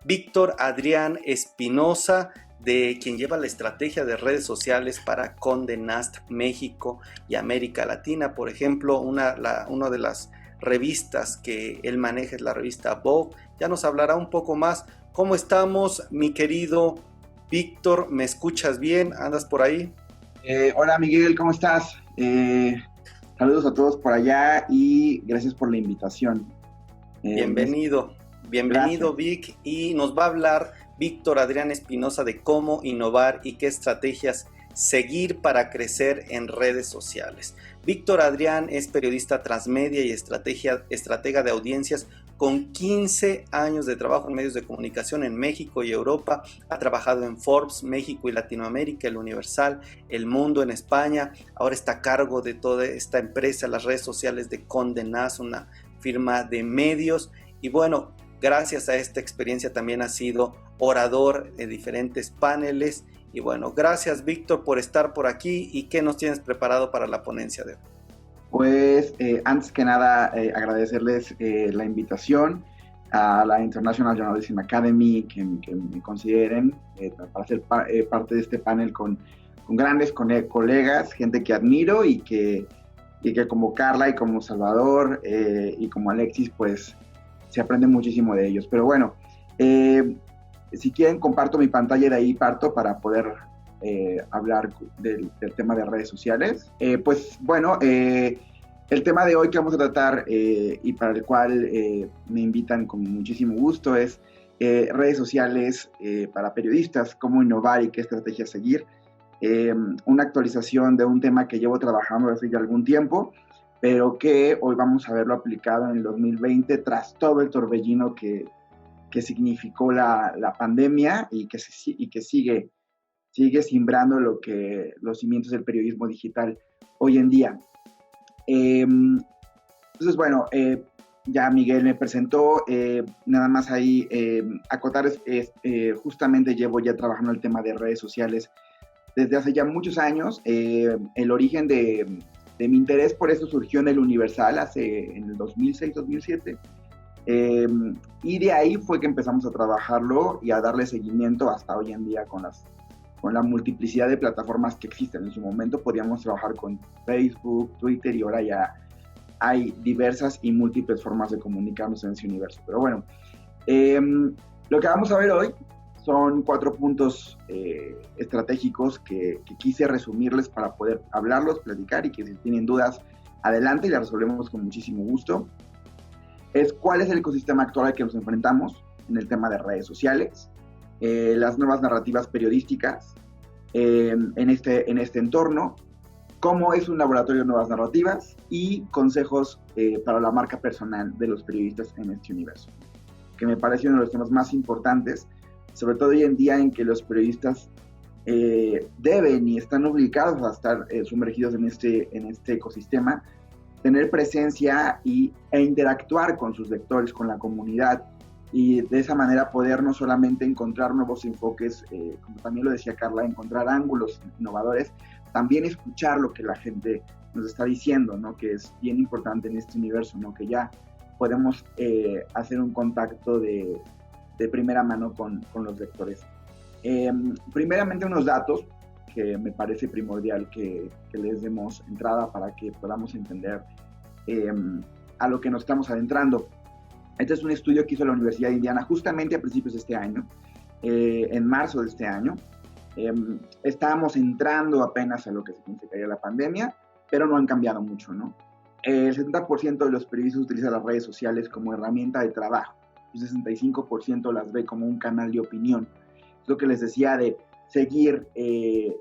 Víctor Adrián Espinosa, de quien lleva la estrategia de redes sociales para Condé Nast México y América Latina. Por ejemplo, una de las revistas que él maneja es la revista Vogue. Ya nos hablará un poco más. ¿Cómo estamos, mi querido Víctor? ¿Me escuchas bien? ¿Andas por ahí? Hola Miguel, ¿cómo estás? Saludos a todos por allá y gracias por la invitación. Bienvenido, gracias. Vic, y nos va a hablar Víctor Adrián Espinosa de cómo innovar y qué estrategias seguir para crecer en redes sociales. Víctor Adrián es periodista transmedia y estratega de audiencias con 15 años de trabajo en medios de comunicación en México y Europa. Ha trabajado en Forbes, México y Latinoamérica, El Universal, El Mundo en España. Ahora está a cargo de toda esta empresa, las redes sociales de Condé Nast, una firma de medios. Y bueno, gracias a esta experiencia también ha sido orador en diferentes paneles. Y bueno, gracias Víctor por estar por aquí. ¿Y qué nos tienes preparado para la ponencia de hoy? Pues antes que nada agradecerles la invitación a la International Journalism Academy, que me consideren para ser parte de este panel con grandes colegas, gente que admiro y que como Carla y como Salvador y como Alexis, pues se aprende muchísimo de ellos. Pero bueno, si quieren comparto mi pantalla y de ahí parto para poder hablar del tema de redes sociales. Pues bueno, el tema de hoy que vamos a tratar y para el cual me invitan con muchísimo gusto es redes sociales para periodistas, cómo innovar y qué estrategia seguir. Una actualización de un tema que llevo trabajando hace ya algún tiempo, pero que hoy vamos a verlo aplicado en el 2020 tras todo el torbellino que significó la pandemia y que sigue simbrando los cimientos del periodismo digital hoy en día. Entonces, bueno, ya Miguel me presentó, nada más ahí acotar, justamente llevo ya trabajando el tema de redes sociales desde hace ya muchos años. El origen de mi interés por eso surgió en El Universal en el 2006-2007. Y de ahí fue que empezamos a trabajarlo y a darle seguimiento hasta hoy en día con la multiplicidad de plataformas que existen. En su momento podíamos trabajar con Facebook, Twitter y ahora ya hay diversas y múltiples formas de comunicarnos en ese universo. Pero bueno, lo que vamos a ver hoy son 4 puntos estratégicos que quise resumirles para poder hablarlos, platicar y que si tienen dudas, adelante y las resolvemos con muchísimo gusto. ¿Cuál es el ecosistema actual al que nos enfrentamos en el tema de redes sociales? Las nuevas narrativas periodísticas en este entorno, cómo es un laboratorio de nuevas narrativas y consejos para la marca personal de los periodistas en este universo, que me parece uno de los temas más importantes, sobre todo hoy en día en que los periodistas deben y están obligados a estar sumergidos en este ecosistema, tener presencia e interactuar con sus lectores, con la comunidad, y de esa manera poder no solamente encontrar nuevos enfoques, como también lo decía Carla, encontrar ángulos innovadores, también escuchar lo que la gente nos está diciendo, ¿no? Que es bien importante en este universo, ¿no? Que ya podemos hacer un contacto de primera mano con los lectores. Primeramente unos datos que me parece primordial que les demos entrada para que podamos entender a lo que nos estamos adentrando. Este es un estudio que hizo la Universidad de Indiana justamente a principios de este año, en marzo de este año. Estábamos entrando apenas a lo que significaría la pandemia, pero no han cambiado mucho, ¿no? El 70% de los periodistas utiliza las redes sociales como herramienta de trabajo, el 65% las ve como un canal de opinión. Es lo que les decía de seguir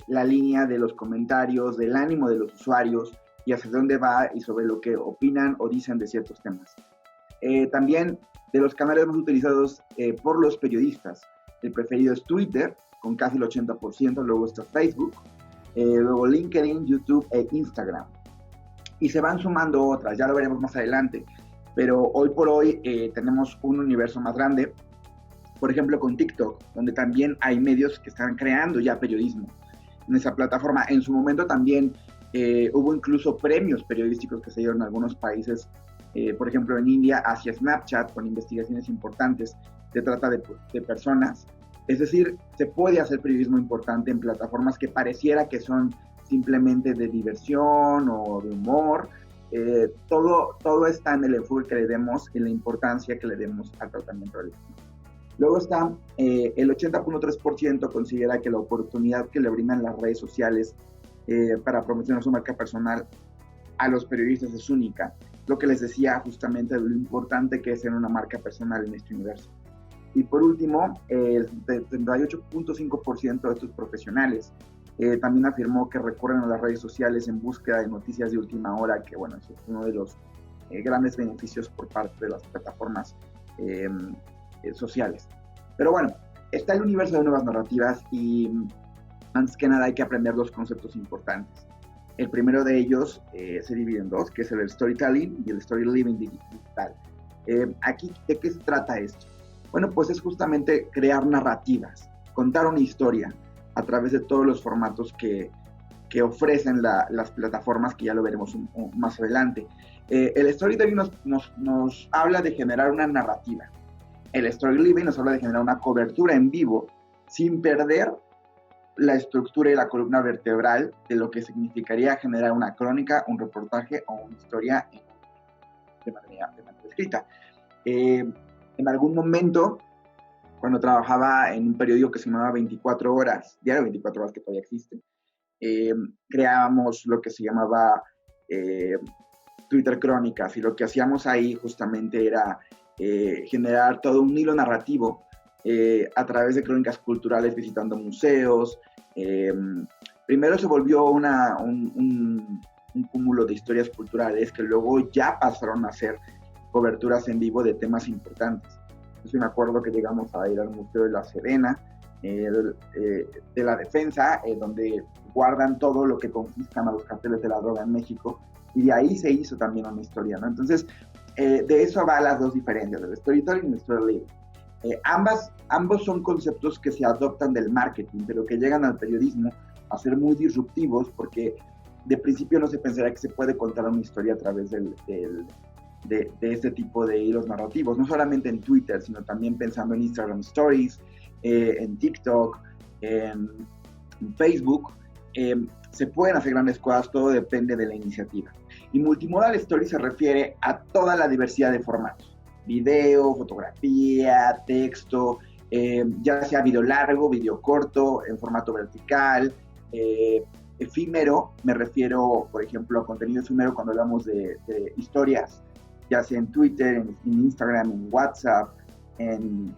la línea de los comentarios, del ánimo de los usuarios y hacia dónde va y sobre lo que opinan o dicen de ciertos temas. También de los canales más utilizados por los periodistas, el preferido es Twitter, con casi el 80%, luego está Facebook, luego LinkedIn, YouTube e Instagram. Y se van sumando otras, ya lo veremos más adelante, pero hoy por hoy tenemos un universo más grande, por ejemplo con TikTok, donde también hay medios que están creando ya periodismo en esa plataforma. En su momento también hubo incluso premios periodísticos que se dieron en algunos países, por ejemplo en India, hacia Snapchat, con investigaciones importantes de trata de personas. Es decir, se puede hacer periodismo importante en plataformas que pareciera que son simplemente de diversión o de humor. Todo está en el enfoque que le demos y la importancia que le demos al tratamiento del tema. Luego está el 80.3% considera que la oportunidad que le brindan las redes sociales para promocionar su marca personal a los periodistas es única. Lo que les decía justamente de lo importante que es ser una marca personal en este universo. Y por último, el 38.5% de estos profesionales también afirmó que recurren a las redes sociales en búsqueda de noticias de última hora, que bueno, eso es uno de los grandes beneficios por parte de las plataformas sociales. Pero bueno, está el universo de nuevas narrativas y antes que nada hay que aprender dos conceptos importantes. El primero de ellos se divide en dos, que es el storytelling y el story living digital. Aquí, ¿de qué se trata esto? Bueno, pues es justamente crear narrativas, contar una historia a través de todos los formatos que ofrecen las plataformas, que ya lo veremos más adelante. El storytelling nos habla de generar una narrativa. El story living nos habla de generar una cobertura en vivo sin perder la estructura y la columna vertebral de lo que significaría generar una crónica, un reportaje o una historia de manera escrita. En algún momento, cuando trabajaba en un periódico que se llamaba 24 Horas, Diario 24 Horas, que todavía existe, creábamos lo que se llamaba Twitter Crónicas, y lo que hacíamos ahí justamente era generar todo un hilo narrativo a través de crónicas culturales, visitando museos. Primero se volvió un cúmulo de historias culturales que luego ya pasaron a ser coberturas en vivo de temas importantes. Yo me acuerdo que llegamos a ir al Museo de la Sedena, de la Defensa, donde guardan todo lo que confiscan a los carteles de la droga en México, y de ahí se hizo también una historia, ¿no? Entonces, de eso va las dos diferencias, del storytelling y el story living. Ambos son conceptos que se adoptan del marketing, pero que llegan al periodismo a ser muy disruptivos, porque de principio no se pensaría que se puede contar una historia a través de este tipo de hilos narrativos, no solamente en Twitter, sino también pensando en Instagram Stories, en TikTok, en Facebook. Se pueden hacer grandes cosas, todo depende de la iniciativa. Y Multimodal Story se refiere a toda la diversidad de formatos: video, fotografía, texto, ya sea video largo, video corto, en formato vertical, efímero. Me refiero, por ejemplo, a contenido efímero cuando hablamos de historias, ya sea en Twitter, en Instagram, en WhatsApp, en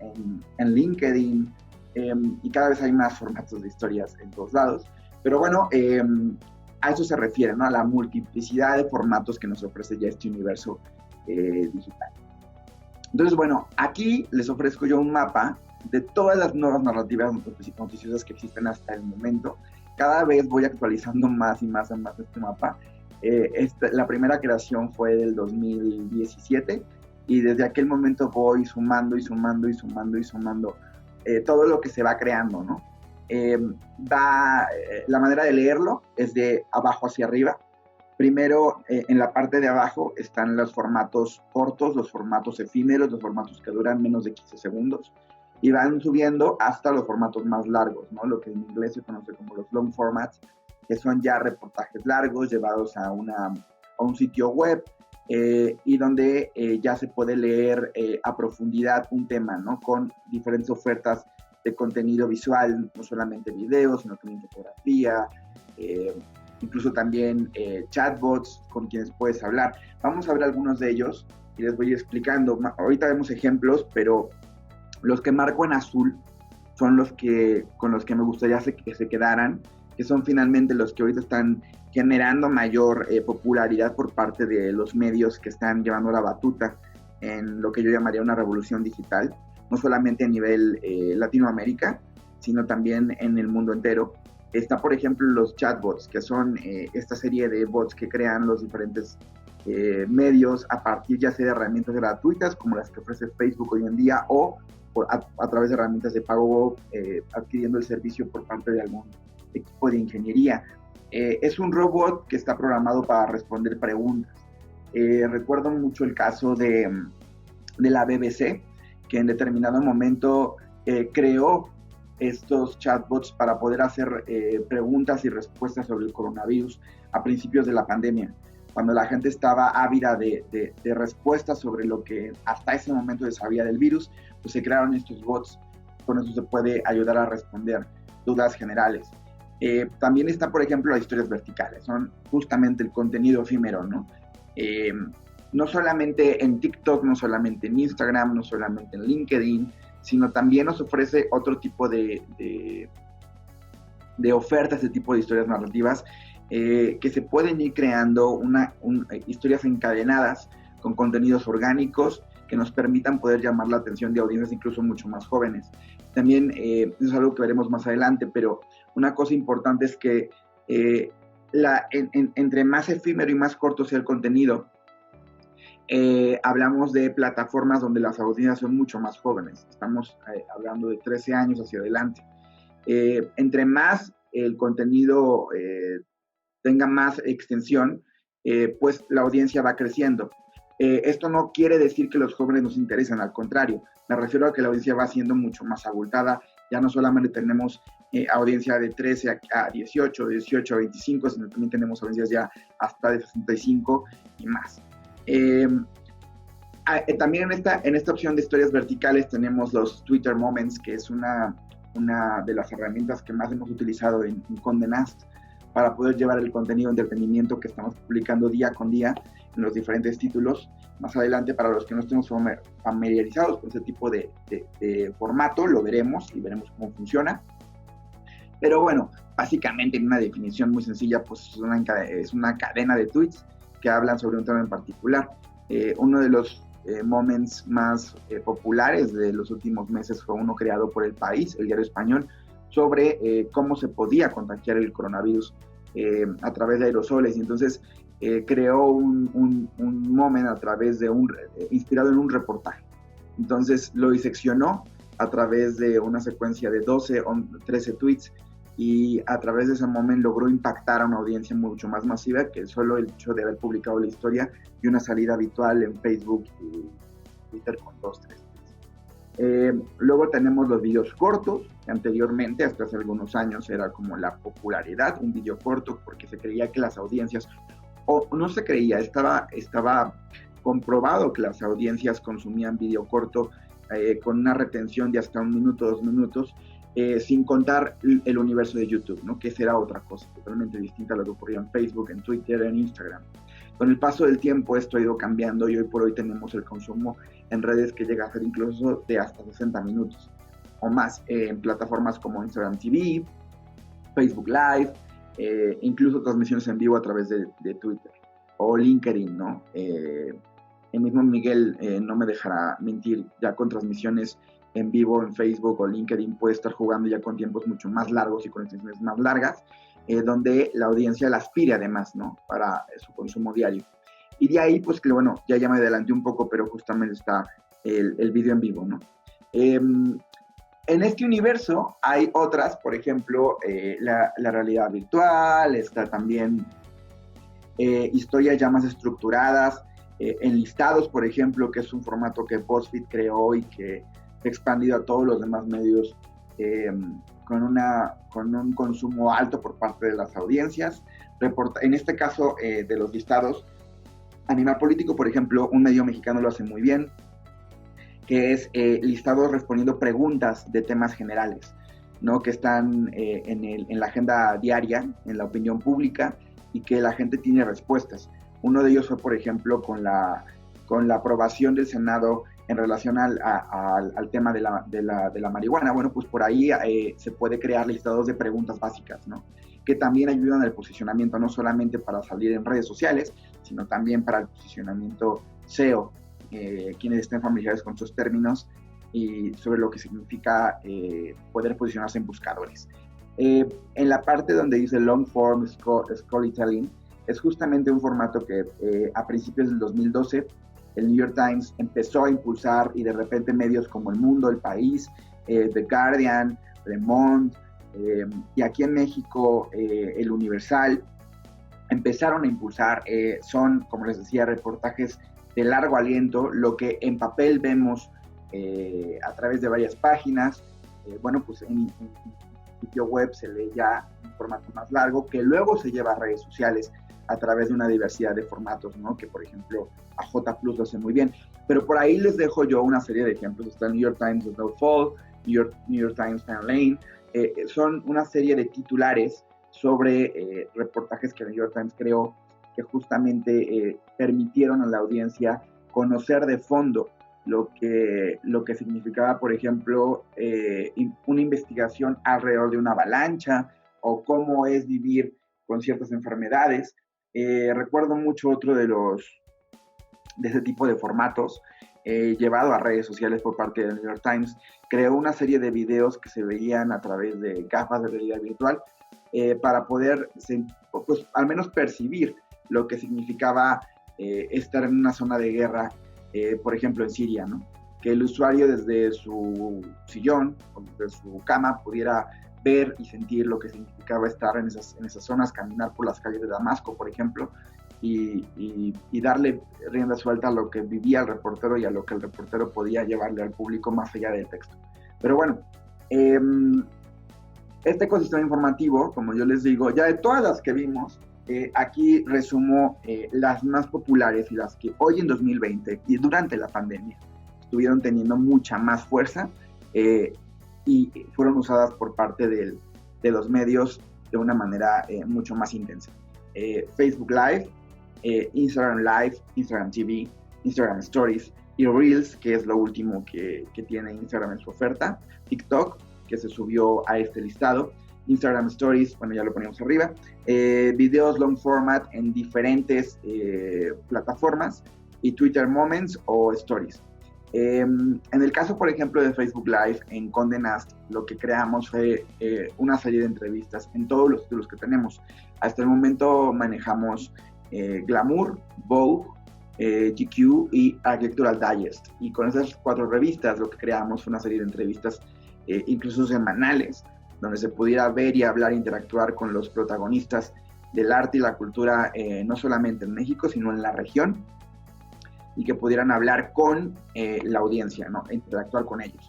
LinkedIn, y cada vez hay más formatos de historias en todos lados. Pero bueno, a eso se refiere, ¿no? A la multiplicidad de formatos que nos ofrece ya este universo digital. Entonces, bueno, aquí les ofrezco yo un mapa de todas las nuevas narrativas noticiosas que existen hasta el momento. Cada vez voy actualizando más y más este mapa. La primera creación fue del 2017, y desde aquel momento voy sumando todo lo que se va creando, ¿no? La manera de leerlo es de abajo hacia arriba. Primero, en la parte de abajo están los formatos cortos, los formatos efímeros, los formatos que duran menos de 15 segundos, y van subiendo hasta los formatos más largos, ¿no? Lo que en inglés se conoce como los long formats, que son ya reportajes largos llevados a un sitio web, y donde ya se puede leer a profundidad un tema, ¿no? Con diferentes ofertas de contenido visual, no solamente videos, sino también fotografía, incluso también chatbots con quienes puedes hablar. Vamos a ver algunos de ellos y les voy explicando. Ahorita vemos ejemplos, pero los que marco en azul son con los que me gustaría que se quedaran, que son finalmente los que ahorita están generando mayor popularidad por parte de los medios que están llevando la batuta en lo que yo llamaría una revolución digital, no solamente a nivel Latinoamérica, sino también en el mundo entero. Está, por ejemplo, los chatbots, que son esta serie de bots que crean los diferentes medios a partir ya sea de herramientas gratuitas como las que ofrece Facebook hoy en día, o a través de herramientas de pago, adquiriendo el servicio por parte de algún equipo de ingeniería. Es un robot que está programado para responder preguntas. Recuerdo mucho el caso de la BBC, que en determinado momento creó estos chatbots para poder hacer preguntas y respuestas sobre el coronavirus a principios de la pandemia, cuando la gente estaba ávida de respuestas sobre lo que hasta ese momento se sabía del virus, pues se crearon estos bots. Con eso se puede ayudar a responder dudas generales. También está, por ejemplo, las historias verticales, son justamente el contenido efímero, ¿no? No solamente en TikTok, no solamente en Instagram, no solamente en LinkedIn, sino también nos ofrece otro tipo de ofertas, de tipo de historias narrativas, que se pueden ir creando historias encadenadas con contenidos orgánicos que nos permitan poder llamar la atención de audiencias incluso mucho más jóvenes. También eso es algo que veremos más adelante, pero una cosa importante es que entre más efímero y más corto sea el contenido, hablamos de plataformas donde las audiencias son mucho más jóvenes. Estamos hablando de 13 años hacia adelante. Entre más el contenido tenga más extensión, pues la audiencia va creciendo. Esto no quiere decir que los jóvenes nos interesan, al contrario, me refiero a que la audiencia va siendo mucho más abultada. Ya no solamente tenemos audiencia de 13 a 18, de 18 a 25, sino también tenemos audiencias ya hasta de 65 y más. También en esta opción de historias verticales tenemos los Twitter Moments, que es una de las herramientas que más hemos utilizado en Condé Nast para poder llevar el contenido de entretenimiento que estamos publicando día con día en los diferentes títulos. Más adelante, para los que no estemos familiarizados con ese tipo de formato, lo veremos y veremos cómo funciona. Pero bueno, básicamente en una definición muy sencilla, pues es una cadena de tweets que hablan sobre un tema en particular. Uno de los moments más populares de los últimos meses fue uno creado por El País, el diario español, sobre cómo se podía contagiar el coronavirus a través de aerosoles. Y entonces creó un moment a través de inspirado en un reportaje. Entonces lo diseccionó a través de una secuencia de 12 o 13 tweets, y a través de ese moment logró impactar a una audiencia mucho más masiva que solo el hecho de haber publicado la historia y una salida habitual en Facebook y Twitter con 2-3 tweets. Luego tenemos los videos cortos, que anteriormente, hasta hace algunos años, era como la popularidad, un video corto, porque se creía que las audiencias, o no se creía, estaba comprobado que las audiencias consumían video corto con una retención de hasta 1 minuto, 2 minutos, sin contar el universo de YouTube, ¿no? Que será otra cosa totalmente distinta a lo que ocurría en Facebook, en Twitter, en Instagram. Con el paso del tiempo esto ha ido cambiando y hoy por hoy tenemos el consumo en redes que llega a ser incluso de hasta 60 minutos o más, en plataformas como Instagram TV, Facebook Live, incluso transmisiones en vivo a través de Twitter o LinkedIn, ¿no? El mismo Miguel no me dejará mentir, ya con transmisiones en vivo en Facebook o LinkedIn puede estar jugando ya con tiempos mucho más largos y con extensiones más largas, donde la audiencia la aspire además, ¿no? Para su consumo diario. Y de ahí, pues que bueno, ya me adelanté un poco, pero justamente está el video en vivo, ¿no? En este universo hay otras, por ejemplo, la realidad virtual, está también historias ya más estructuradas, enlistados, por ejemplo, que es un formato que BuzzFeed creó y que se ha expandido a todos los demás medios con un consumo alto por parte de las audiencias. En este caso de los listados, Animal Político, por ejemplo, un medio mexicano lo hace muy bien, que es listados respondiendo preguntas de temas generales, ¿no? Que están en la agenda diaria, en la opinión pública, y que la gente tiene respuestas. Uno de ellos fue, por ejemplo, con la aprobación del Senado en relación al tema de la marihuana. Bueno, pues por ahí se puede crear listados de preguntas básicas, ¿no? Que también ayudan al posicionamiento, no solamente para salir en redes sociales, sino también para el posicionamiento SEO, quienes estén familiarizados con estos términos y sobre lo que significa poder posicionarse en buscadores. En la parte donde dice long form storytelling, es justamente un formato que a principios del 2012 el New York Times empezó a impulsar, y de repente medios como El Mundo, El País, The Guardian, Le Monde, y aquí en México El Universal empezaron a impulsar. Son, como les decía, reportajes de largo aliento. Lo que en papel vemos a través de varias páginas. Bueno, pues en sitio web se lee ya un formato más largo que luego se lleva a redes sociales a través de una diversidad de formatos, ¿no? Que por ejemplo a J Plus lo hace muy bien. Pero por ahí les dejo yo una serie de ejemplos. Está el New York Times The Snowfall, New York Times Fan Lane. Son una serie de titulares sobre reportajes que el New York Times creó que justamente permitieron a la audiencia conocer de fondo lo que significaba, por ejemplo, una investigación alrededor de una avalancha o cómo es vivir con ciertas enfermedades. Recuerdo mucho otro de ese tipo de formatos llevado a redes sociales por parte del New York Times. Creó una serie de videos que se veían a través de gafas de realidad virtual para poder, pues, al menos percibir lo que significaba estar en una zona de guerra, por ejemplo en Siria, ¿no? Que el usuario desde su sillón o desde su cama pudiera ver y sentir lo que significaba estar en esas zonas, caminar por las calles de Damasco, por ejemplo, y darle rienda suelta a lo que vivía el reportero y a lo que el reportero podía llevarle al público más allá del texto. Pero bueno, este ecosistema informativo, como yo les digo, ya de todas las que vimos, aquí resumo las más populares y las que hoy en 2020 y durante la pandemia estuvieron teniendo mucha más fuerza y fueron usadas por parte de los medios de una manera mucho más intensa. Facebook Live, Instagram Live, Instagram TV, Instagram Stories y Reels, que es lo último que tiene Instagram en su oferta, TikTok, que se subió a este listado, Instagram Stories, bueno, ya lo ponemos arriba, videos long format en diferentes plataformas y Twitter Moments o Stories. En el caso, por ejemplo, de Facebook Live, en Condé Nast, lo que creamos fue una serie de entrevistas en todos los títulos que tenemos. Hasta el momento manejamos Glamour, Vogue, GQ y Architectural Digest. Y con esas 4 revistas lo que creamos fue una serie de entrevistas incluso semanales, donde se pudiera ver y hablar, interactuar con los protagonistas del arte y la cultura, no solamente en México, sino en la región, y que pudieran hablar con la audiencia, ¿no? E interactuar con ellos.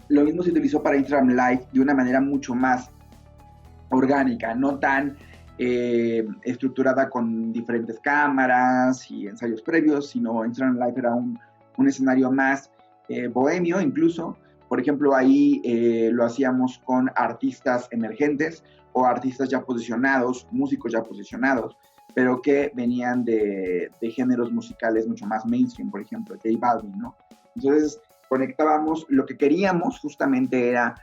Lo mismo se utilizó para Instagram Live de una manera mucho más orgánica, no tan estructurada con diferentes cámaras y ensayos previos, sino Instagram Live era un escenario más bohemio incluso. Por ejemplo, ahí lo hacíamos con artistas emergentes o artistas ya posicionados, músicos ya posicionados, pero que venían de géneros musicales mucho más mainstream, por ejemplo, J Balvin, ¿no? Entonces, conectábamos, lo que queríamos justamente era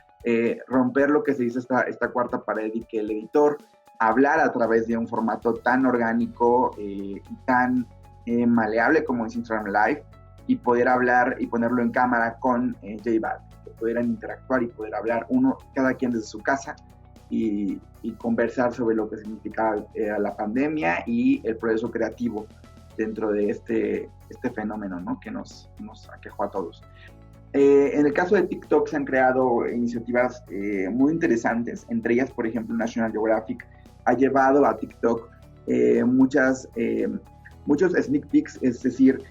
romper lo que se dice esta cuarta pared y que el editor hablar a través de un formato tan orgánico y tan maleable como es Instagram Live y poder hablar y ponerlo en cámara con J Balvin, que pudieran interactuar y poder hablar cada quien desde su casa y conversar sobre lo que significaba la pandemia y el proceso creativo dentro de este fenómeno, ¿no? Que nos aquejó a todos. En el caso de TikTok se han creado iniciativas muy interesantes, entre ellas, por ejemplo, National Geographic ha llevado a TikTok muchos sneak peeks, es decir,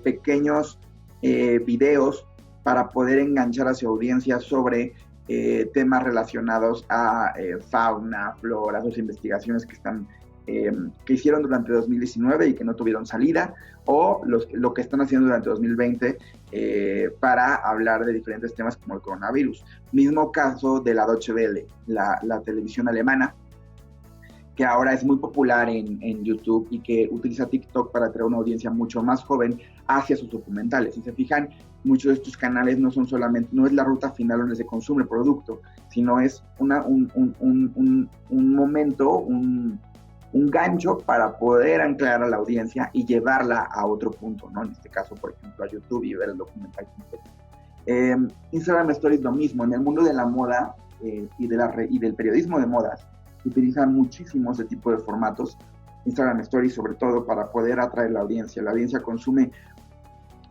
pequeños videos para poder enganchar a su audiencia sobre temas relacionados a fauna, flora, sus investigaciones que hicieron durante 2019 y que no tuvieron salida, o lo que están haciendo durante 2020 para hablar de diferentes temas como el coronavirus. Mismo caso de la Deutsche Welle, la televisión alemana, que ahora es muy popular en YouTube y que utiliza TikTok para atraer una audiencia mucho más joven hacia sus documentales. Si se fijan, muchos de estos canales no es la ruta final donde se consume el producto, sino es un momento, un gancho para poder anclar a la audiencia y llevarla a otro punto, ¿no? En este caso, por ejemplo, a YouTube y ver el documental completo. Instagram Stories lo mismo. En el mundo de la moda y del periodismo de modas, se utilizan muchísimo ese tipo de formatos, Instagram Stories sobre todo, para poder atraer a la audiencia. La audiencia consume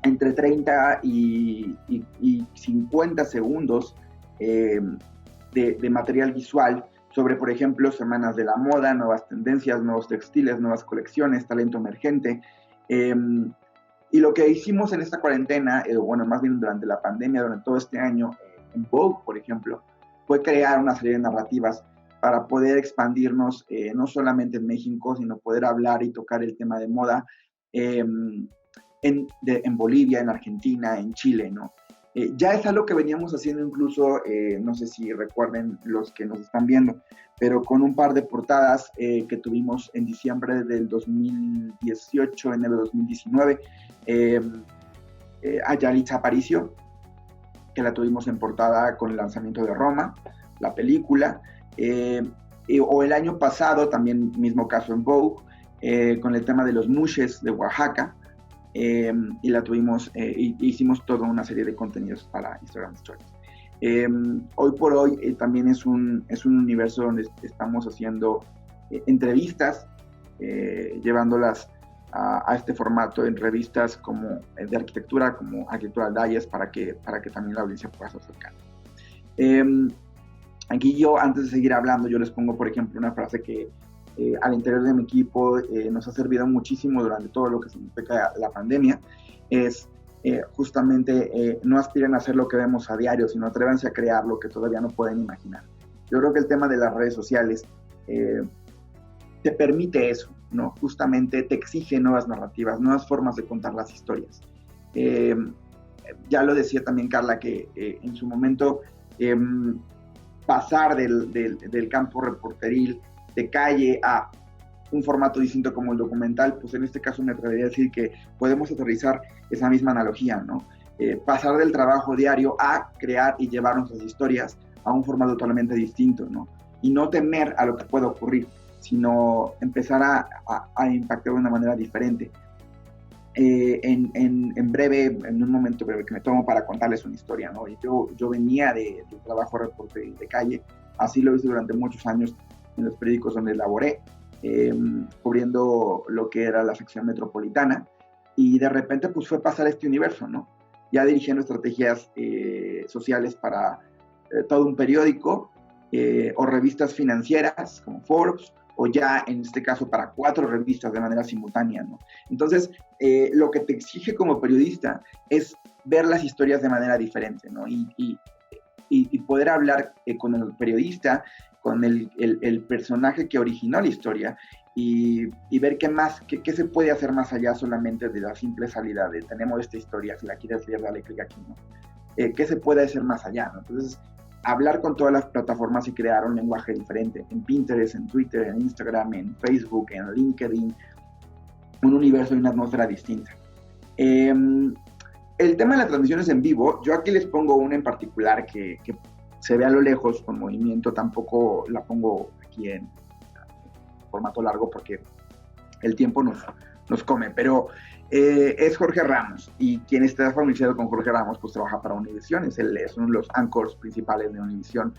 entre 30 y 50 segundos de material visual sobre, por ejemplo, semanas de la moda, nuevas tendencias, nuevos textiles, nuevas colecciones, talento emergente. Y lo que hicimos en esta cuarentena, bueno, más bien durante la pandemia, durante todo este año, en Vogue, por ejemplo, fue crear una serie de narrativas para poder expandirnos, no solamente en México, sino poder hablar y tocar el tema de moda en Bolivia, en Argentina, en Chile, ¿no? Ya es algo que veníamos haciendo incluso, no sé si recuerden los que nos están viendo, pero con un par de portadas que tuvimos en diciembre del 2018, enero de 2019, a Yalitza Aparicio, que la tuvimos en portada con el lanzamiento de Roma, la película, o el año pasado, también mismo caso en Vogue, con el tema de los mushes de Oaxaca, y la tuvimos, hicimos toda una serie de contenidos para Instagram Stories. Hoy por hoy también es un universo donde estamos haciendo entrevistas, llevándolas a este formato en revistas como de arquitectura, como Architectural Digest, para que también la audiencia pueda acercar. Aquí yo, antes de seguir hablando, yo les pongo, por ejemplo, una frase que al interior de mi equipo nos ha servido muchísimo durante todo lo que significa la pandemia, es justamente no aspiren a hacer lo que vemos a diario, sino atrévanse a crear lo que todavía no pueden imaginar. Yo creo que el tema de las redes sociales te permite eso, ¿no? Justamente te exige nuevas narrativas, nuevas formas de contar las historias. Ya lo decía también Carla, que en su momento pasar del campo reporteril de calle a un formato distinto como el documental, pues en este caso me atrevería a decir que podemos aterrizar esa misma analogía, ¿no? Pasar del trabajo diario a crear y llevar nuestras historias a un formato totalmente distinto, ¿no? Y no temer a lo que pueda ocurrir, sino empezar a impactar de una manera diferente. En breve, en un momento breve que me tomo para contarles una historia, ¿no? Yo venía de trabajo reporteril de calle, así lo hice durante muchos años en los periódicos donde laboré, cubriendo lo que era la sección metropolitana, y de repente pues fue pasar este universo, ¿no? Ya dirigiendo estrategias sociales para todo un periódico o revistas financieras como Forbes, o ya en este caso para 4 revistas de manera simultánea, ¿no? Entonces, lo que te exige como periodista es ver las historias de manera diferente, ¿no? Y poder hablar con el periodista, con el personaje que originó la historia, y ver qué se puede hacer más allá solamente de la simple salida de tenemos esta historia, si la quieres leer, dale clic aquí, ¿no? ¿Qué se puede hacer más allá, ¿no? Entonces, hablar con todas las plataformas y crear un lenguaje diferente, en Pinterest, en Twitter, en Instagram, en Facebook, en LinkedIn, un universo y una atmósfera distinta. El tema de las transmisiones en vivo, yo aquí les pongo una en particular que se ve a lo lejos con movimiento, tampoco la pongo aquí en formato largo porque el tiempo nos come, pero es Jorge Ramos, y quien está familiarizado con Jorge Ramos pues trabaja para Univision, es uno de los anchors principales de Univision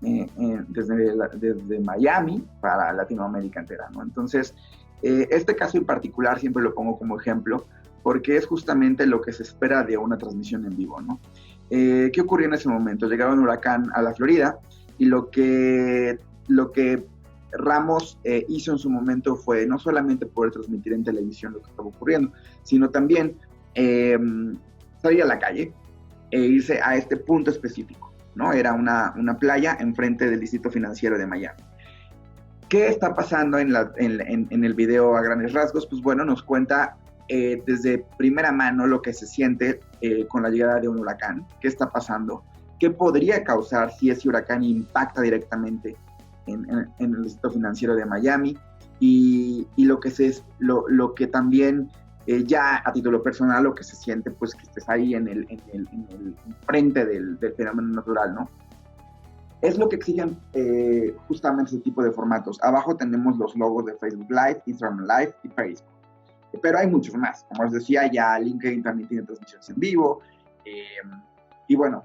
desde Miami para Latinoamérica entera, ¿no? Entonces, este caso en particular siempre lo pongo como ejemplo porque es justamente lo que se espera de una transmisión en vivo, ¿no? ¿Qué ocurrió en ese momento? Llegaba un huracán a la Florida y lo que Ramos hizo en su momento fue no solamente poder transmitir en televisión lo que estaba ocurriendo, sino también salir a la calle e irse a este punto específico, ¿no? Era una playa enfrente del Distrito Financiero de Miami. ¿Qué está pasando en el video a grandes rasgos? Pues bueno, nos cuenta desde primera mano lo que se siente con la llegada de un huracán, qué está pasando, qué podría causar si ese huracán impacta directamente en el distrito financiero de Miami, y lo que también ya a título personal lo que se siente pues que estés ahí en el frente del fenómeno natural, ¿no? Es lo que exigen justamente ese tipo de formatos. Abajo tenemos los logos de Facebook Live, Instagram Live y Facebook. Pero hay muchos más. Como les decía, ya LinkedIn también tiene transmisiones en vivo. Y bueno,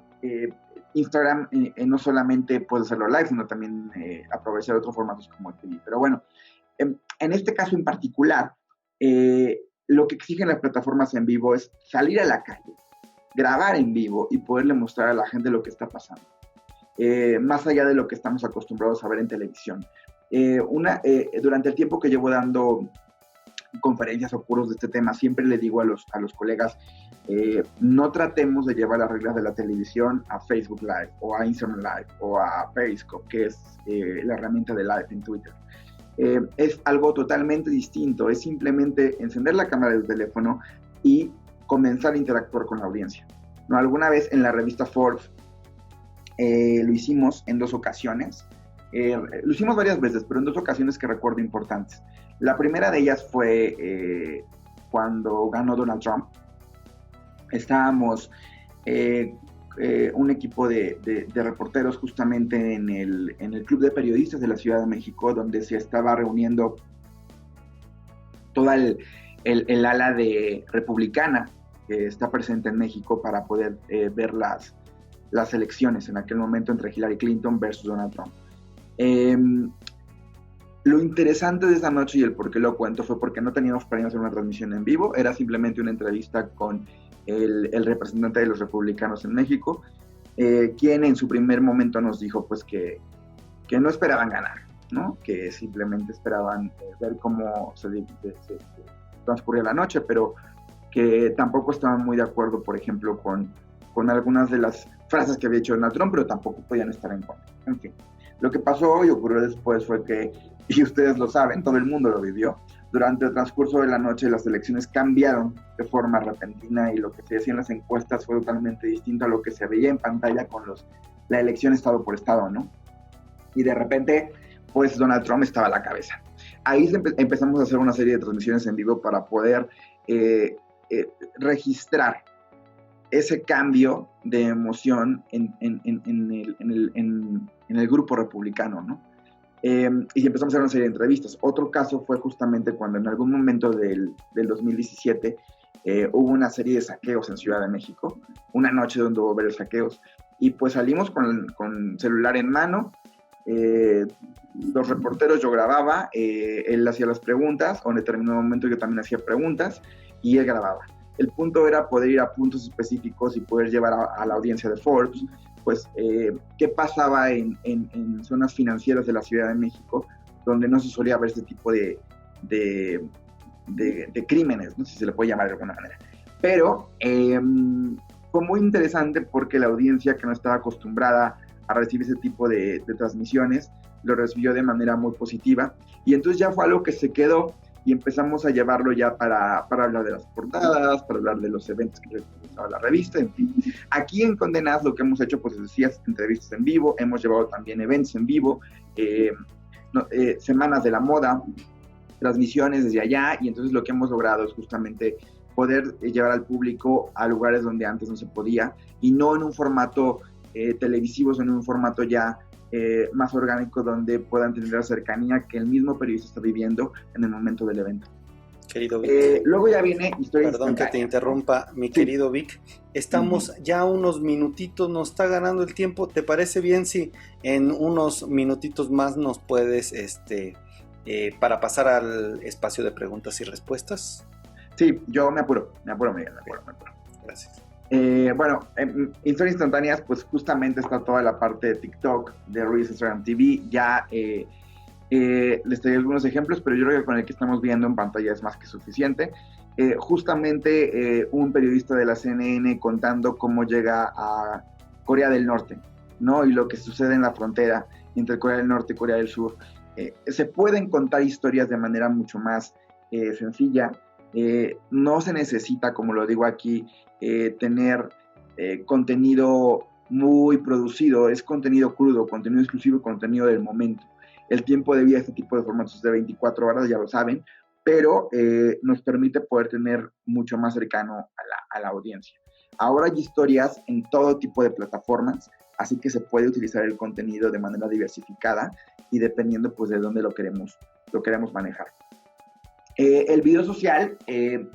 Instagram no solamente puede hacerlo live, sino también aprovechar otros formatos como el TV. Pero bueno, en este caso en particular, lo que exigen las plataformas en vivo es salir a la calle, grabar en vivo y poderle mostrar a la gente lo que está pasando. Más allá de lo que estamos acostumbrados a ver en televisión. Durante el tiempo que llevo dando conferencias o cursos de este tema, siempre le digo a los colegas, no tratemos de llevar las reglas de la televisión a Facebook Live o a Instagram Live o a Periscope, que es la herramienta de Live en Twitter. Es algo totalmente distinto, es simplemente encender la cámara del teléfono y comenzar a interactuar con la audiencia, ¿no? Alguna vez en la revista Forbes lo hicimos en 2 ocasiones, lo hicimos varias veces, pero en 2 ocasiones que recuerdo importantes. La primera de ellas fue cuando ganó Donald Trump. Estábamos un equipo de reporteros justamente en el Club de Periodistas de la Ciudad de México, donde se estaba reuniendo toda el ala de republicana que está presente en México para poder ver las elecciones en aquel momento entre Hillary Clinton versus Donald Trump. Lo interesante de esa noche y el por qué lo cuento fue porque no teníamos planeado hacer una transmisión en vivo, era simplemente una entrevista con el representante de los republicanos en México, quien en su primer momento nos dijo pues que no esperaban ganar, ¿no? Que simplemente esperaban ver cómo se transcurría la noche, pero que tampoco estaban muy de acuerdo, por ejemplo, con algunas de las frases que había dicho Donald Trump, pero tampoco podían estar en contra. En fin, lo que pasó y ocurrió después fue que, y ustedes lo saben, todo el mundo lo vivió, durante el transcurso de la noche las elecciones cambiaron de forma repentina y lo que se decía en las encuestas fue totalmente distinto a lo que se veía en pantalla con la elección estado por estado, ¿no? Y de repente, pues Donald Trump estaba a la cabeza. Ahí empezamos a hacer una serie de transmisiones en vivo para poder registrar ese cambio de emoción en el grupo republicano, ¿no? Y empezamos a hacer una serie de entrevistas. Otro caso fue justamente cuando en algún momento del 2017 hubo una serie de saqueos en Ciudad de México, una noche donde hubo varios saqueos, y pues salimos con celular en mano, los reporteros, yo grababa, él hacía las preguntas, o en determinado momento yo también hacía preguntas, y él grababa. El punto era poder ir a puntos específicos y poder llevar a la audiencia de Forbes, pues, qué pasaba en zonas financieras de la Ciudad de México, donde no se solía ver este tipo de crímenes, no sé si se le puede llamar de alguna manera. Pero fue muy interesante porque la audiencia que no estaba acostumbrada a recibir ese tipo de transmisiones, lo recibió de manera muy positiva, y entonces ya fue algo que se quedó, y empezamos a llevarlo ya para hablar de las portadas, para hablar de los eventos que realizaba la revista, en fin. Aquí en Condé Nast lo que hemos hecho, pues decías, entrevistas en vivo, hemos llevado también eventos en vivo, semanas de la moda, transmisiones desde allá, y entonces lo que hemos logrado es justamente poder llevar al público a lugares donde antes no se podía, y no en un formato televisivo, sino en un formato ya más orgánico, donde puedan tener la cercanía que el mismo periodista está viviendo en el momento del evento. Querido Vic, luego ya viene historia. Perdón que te interrumpa, mi querido Vic. Estamos ya unos minutitos, nos está ganando el tiempo. ¿Te parece bien si en unos minutitos más nos puedes, para pasar al espacio de preguntas y respuestas? Sí, yo me apuro, Miguel, me apuro. Gracias. Bueno, en historias instantáneas, pues justamente está toda la parte de TikTok, de Reels, Instagram TV. Ya les traigo algunos ejemplos, pero yo creo que con el que estamos viendo en pantalla es más que suficiente. Justamente un periodista de la CNN contando cómo llega a Corea del Norte, ¿no? Y lo que sucede en la frontera entre Corea del Norte y Corea del Sur. Se pueden contar historias de manera mucho más sencilla. No se necesita, como lo digo aquí, tener contenido muy producido, es contenido crudo, contenido exclusivo, contenido del momento. El tiempo de vida de este tipo de formatos es de 24 horas, ya lo saben, pero nos permite poder tener mucho más cercano a la audiencia. Ahora hay historias en todo tipo de plataformas, así que se puede utilizar el contenido de manera diversificada y dependiendo pues de dónde lo queremos manejar. El video social,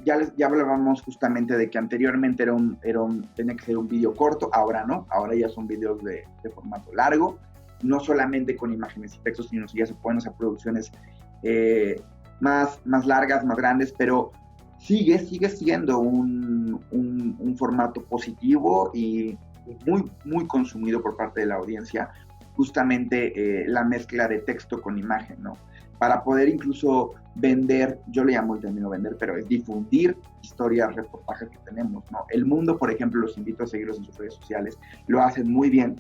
ya hablábamos justamente de que anteriormente tenía que ser un video corto, ahora no, ahora ya son videos de formato largo, no solamente con imágenes y textos, sino que ya se pueden hacer producciones más largas, más grandes, pero sigue siendo un formato positivo y muy, muy consumido por parte de la audiencia, justamente la mezcla de texto con imagen, ¿no? para poder incluso vender, yo le llamo el término vender, pero es difundir historias, reportajes que tenemos, ¿no? El Mundo, por ejemplo, los invito a seguirlos en sus redes sociales, lo hacen muy bien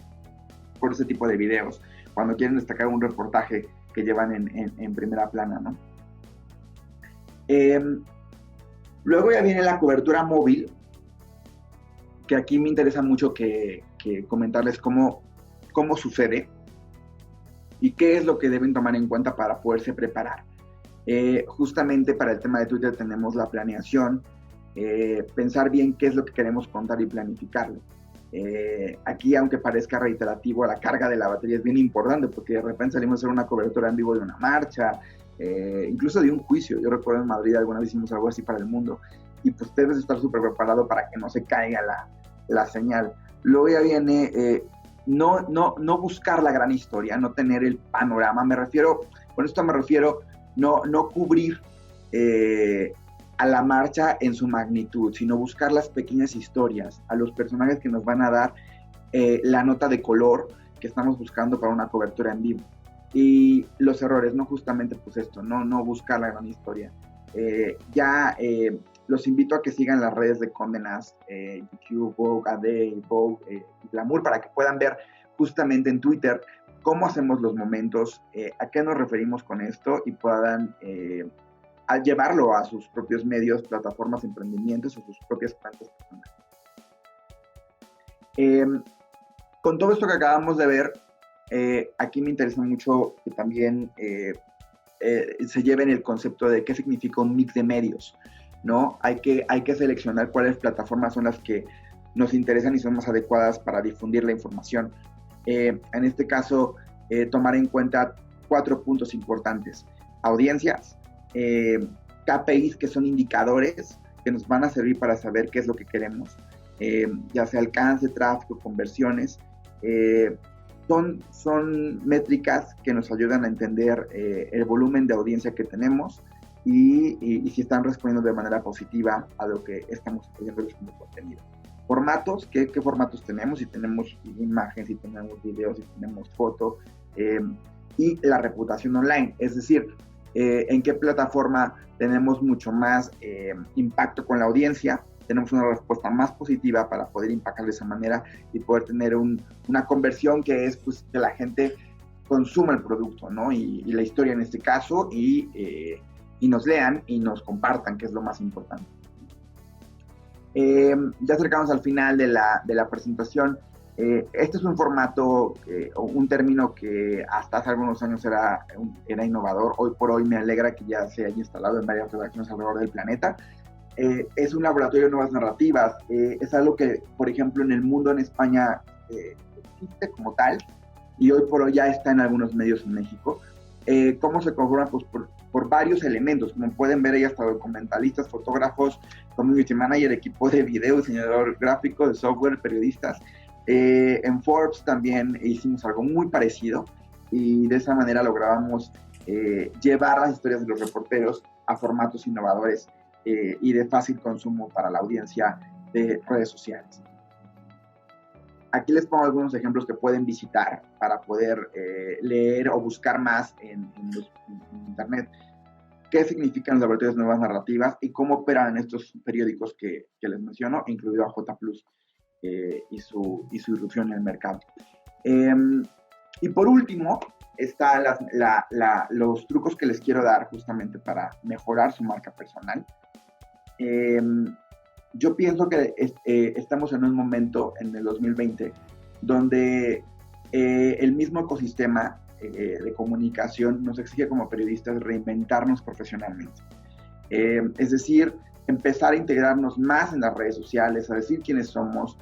por ese tipo de videos, cuando quieren destacar un reportaje que llevan en primera plana, ¿no? Luego ya viene la cobertura móvil, que aquí me interesa mucho que comentarles cómo sucede y qué es lo que deben tomar en cuenta para poderse preparar. Justamente para el tema de Twitter tenemos la planeación, pensar bien qué es lo que queremos contar y planificarlo. Aquí, aunque parezca reiterativo, la carga de la batería es bien importante, porque de repente salimos a hacer una cobertura en vivo de una marcha, incluso de un juicio. Yo recuerdo en Madrid alguna vez hicimos algo así para El Mundo, y pues debes estar súper preparado para que no se caiga la señal. Luego ya viene no buscar la gran historia, no tener el panorama. Con esto me refiero no cubrir a la marcha en su magnitud, sino buscar las pequeñas historias, a los personajes que nos van a dar la nota de color que estamos buscando para una cobertura en vivo. Y los errores, no justamente pues esto, no buscar la gran historia. Los invito a que sigan las redes de Condé Nast, YouTube, Vogue, AD, Vogue, Glamour, para que puedan ver justamente en Twitter cómo hacemos los momentos, a qué nos referimos con esto y puedan al llevarlo a sus propios medios, plataformas, emprendimientos o sus propias cuentas personales. Con todo esto que acabamos de ver, aquí me interesa mucho que también se lleven el concepto de qué significa un mix de medios, ¿no? Hay que seleccionar cuáles plataformas son las que nos interesan y son más adecuadas para difundir la información. En este caso, tomar en cuenta 4 puntos importantes: audiencias, KPIs, que son indicadores que nos van a servir para saber qué es lo que queremos, ya sea alcance, tráfico, conversiones. Son métricas que nos ayudan a entender el volumen de audiencia que tenemos y si están respondiendo de manera positiva a lo que estamos haciendo como contenido. Formatos, ¿qué formatos tenemos? Si tenemos imágenes, si tenemos videos, si tenemos fotos, y la reputación online, es decir, en qué plataforma tenemos mucho más impacto con la audiencia, tenemos una respuesta más positiva para poder impactar de esa manera y poder tener una conversión que es pues que la gente consuma el producto, ¿no? Y la historia en este caso, y nos lean y nos compartan, que es lo más importante. Ya acercamos al final de la presentación. Este es un formato, un término que hasta hace algunos años era innovador. Hoy por hoy me alegra que ya se haya instalado en varias redacciones alrededor del planeta. Es un laboratorio de nuevas narrativas. Es algo que, por ejemplo, en El Mundo, en España, existe como tal, y hoy por hoy ya está en algunos medios en México. ¿Cómo se conforma? Pues por varios elementos. Como pueden ver, hay hasta documentalistas, fotógrafos, community manager, equipo de video, diseñador gráfico, de software, periodistas. En Forbes también hicimos algo muy parecido y de esa manera lográbamos llevar las historias de los reporteros a formatos innovadores y de fácil consumo para la audiencia de redes sociales. Aquí les pongo algunos ejemplos que pueden visitar para poder leer o buscar más en internet qué significan los laboratorios de nuevas narrativas y cómo operan estos periódicos que les menciono, incluido a J+, y su irrupción en el mercado. Y por último, están los trucos que les quiero dar justamente para mejorar su marca personal. Yo pienso que estamos en un momento, en el 2020, donde el mismo ecosistema de comunicación nos exige como periodistas reinventarnos profesionalmente. Es decir, empezar a integrarnos más en las redes sociales, a decir quiénes somos,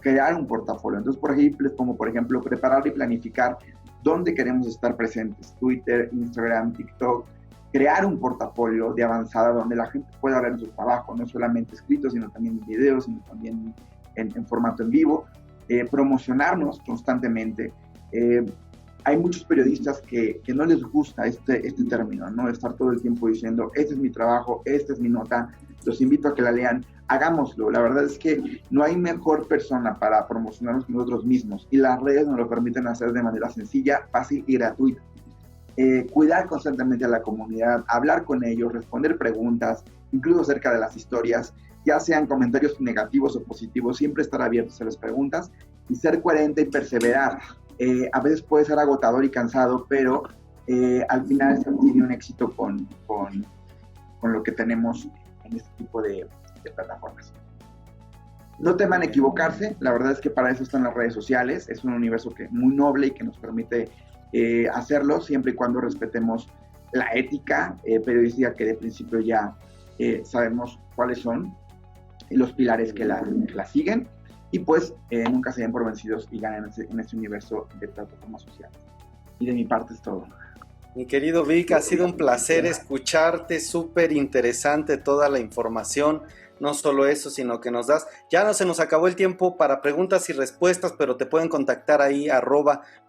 crear un portafolio. Entonces, por ejemplo, preparar y planificar dónde queremos estar presentes: Twitter, Instagram, TikTok. Crear un portafolio de avanzada donde la gente pueda ver nuestro trabajo, no solamente escrito, sino también en video, sino también en formato en vivo. Promocionarnos constantemente. Hay muchos periodistas que no les gusta este término, ¿no? Estar todo el tiempo diciendo, este es mi trabajo, esta es mi nota, los invito a que la lean. Hagámoslo. La verdad es que no hay mejor persona para promocionarnos que nosotros mismos, y las redes nos lo permiten hacer de manera sencilla, fácil y gratuita. cuidar constantemente a la comunidad, hablar con ellos, responder preguntas, incluso acerca de las historias, ya sean comentarios negativos o positivos, siempre estar abiertos a las preguntas y ser coherente y perseverar. A veces puede ser agotador y cansado, pero al final se tiene un éxito con lo que tenemos en este tipo de plataformas. No teman equivocarse, la verdad es que para eso están las redes sociales, es un universo muy noble y que nos permite hacerlo siempre y cuando respetemos la ética periodística que de principio ya sabemos cuáles son los pilares que la siguen, y pues nunca se den por vencidos y ganen en este universo de plataformas sociales. Y de mi parte es todo. Mi querido Vic, ha sido un placer escucharte, súper interesante toda la información, no solo eso, sino que nos das, ya no se nos acabó el tiempo para preguntas y respuestas, pero te pueden contactar ahí,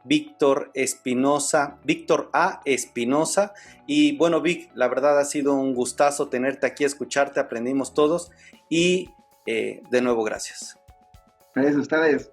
@Víctor Espinosa, Víctor A. Espinosa, y bueno Vic, la verdad ha sido un gustazo tenerte aquí, escucharte, aprendimos todos, y de nuevo gracias. Gracias a ustedes.